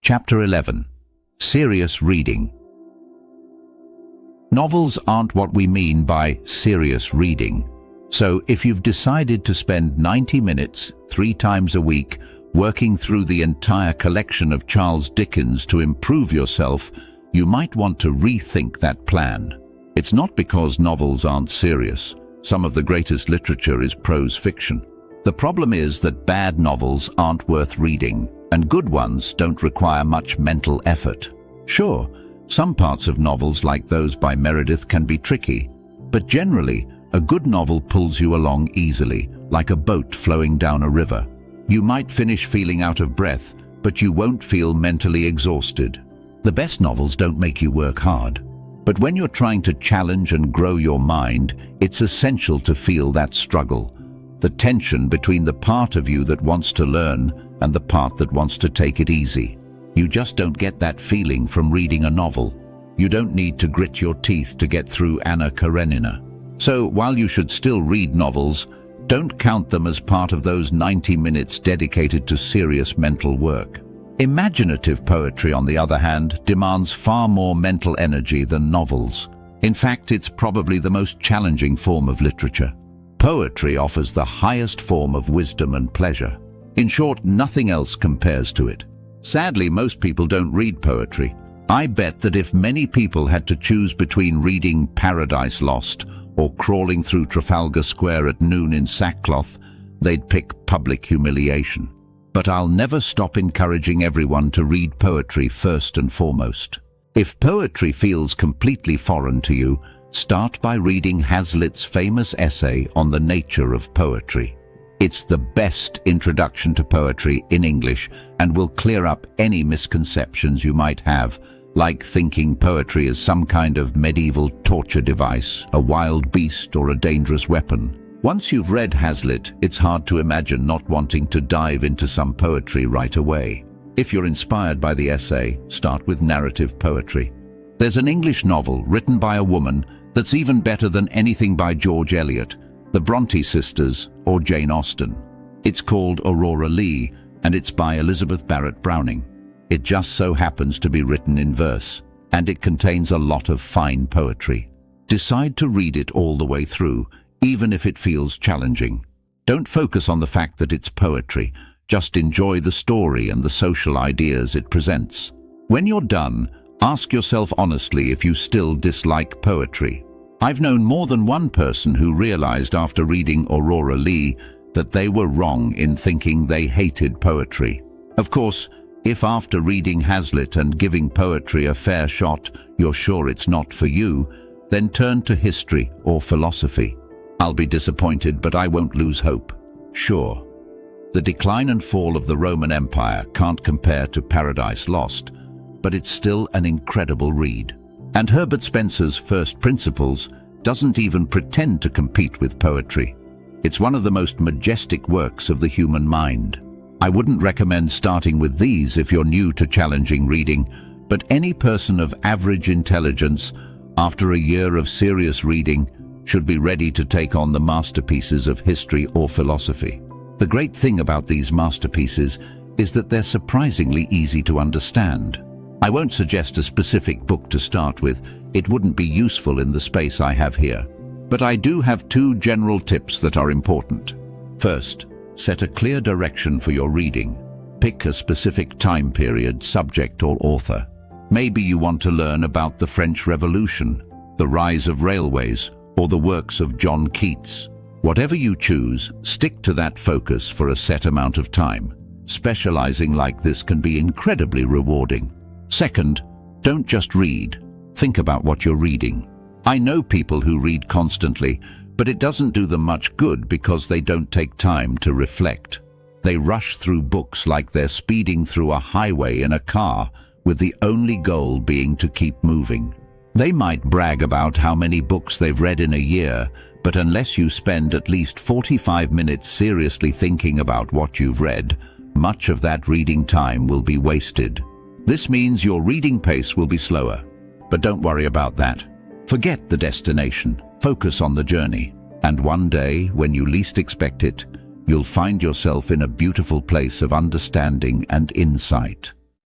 Chapter 11. Serious Reading. Novels aren't what we mean by serious reading. So if you've decided to spend 90 minutes 3 times a week working through the entire collection of Charles Dickens to improve yourself, you might want to rethink that plan. It's not because novels aren't serious. Some of the greatest literature is prose fiction. The problem is that bad novels aren't worth reading, and good ones don't require much mental effort. Sure, some parts of novels like those by Meredith can be tricky, but generally, a good novel pulls you along easily, like a boat flowing down a river. You might finish feeling out of breath, but you won't feel mentally exhausted. The best novels don't make you work hard. But when you're trying to challenge and grow your mind, it's essential to feel that struggle. The tension between the part of you that wants to learn and the part that wants to take it easy. You just don't get that feeling from reading a novel. You don't need to grit your teeth to get through Anna Karenina. So while you should still read novels, don't count them as part of those 90 minutes dedicated to serious mental work. Imaginative poetry, on the other hand, demands far more mental energy than novels. In fact, it's probably the most challenging form of literature. Poetry offers the highest form of wisdom and pleasure. In short, nothing else compares to it. Sadly, most people don't read poetry. I bet that if many people had to choose between reading Paradise Lost or crawling through Trafalgar Square at noon in sackcloth, they'd pick public humiliation. But I'll never stop encouraging everyone to read poetry first and foremost. If poetry feels completely foreign to you, start by reading Hazlitt's famous essay on the nature of poetry. It's the best introduction to poetry in English and will clear up any misconceptions you might have, like thinking poetry is some kind of medieval torture device, a wild beast, or a dangerous weapon. Once you've read Hazlitt, it's hard to imagine not wanting to dive into some poetry right away. If you're inspired by the essay, start with narrative poetry. There's an English novel written by a woman that's even better than anything by George Eliot, the Bronte sisters, or Jane Austen. It's called Aurora Leigh, and it's by Elizabeth Barrett Browning. It just so happens to be written in verse, and it contains a lot of fine poetry. Decide to read it all the way through, even if it feels challenging. Don't focus on the fact that it's poetry. Just enjoy the story and the social ideas it presents. When you're done, ask yourself honestly if you still dislike poetry. I've known more than one person who realized after reading Aurora Leigh that they were wrong in thinking they hated poetry. Of course, if after reading Hazlitt and giving poetry a fair shot, you're sure it's not for you, then turn to history or philosophy. I'll be disappointed, but I won't lose hope. Sure, the decline and fall of the Roman Empire can't compare to Paradise Lost, but it's still an incredible read. And Herbert Spencer's First Principles doesn't even pretend to compete with poetry. It's one of the most majestic works of the human mind. I wouldn't recommend starting with these if you're new to challenging reading, but any person of average intelligence, after a year of serious reading, should be ready to take on the masterpieces of history or philosophy. The great thing about these masterpieces is that they're surprisingly easy to understand. I won't suggest a specific book to start with. It wouldn't be useful in the space I have here. But I do have 2 general tips that are important. First, set a clear direction for your reading. Pick a specific time period, subject, or author. Maybe you want to learn about the French Revolution, the rise of railways, or the works of John Keats. Whatever you choose, stick to that focus for a set amount of time. Specializing like this can be incredibly rewarding. Second, don't just read. Think about what you're reading. I know people who read constantly, but it doesn't do them much good because they don't take time to reflect. They rush through books like they're speeding through a highway in a car, with the only goal being to keep moving. They might brag about how many books they've read in a year, but unless you spend at least 45 minutes seriously thinking about what you've read, much of that reading time will be wasted. This means your reading pace will be slower. But don't worry about that. Forget the destination. Focus on the journey. And one day, when you least expect it, you'll find yourself in a beautiful place of understanding and insight.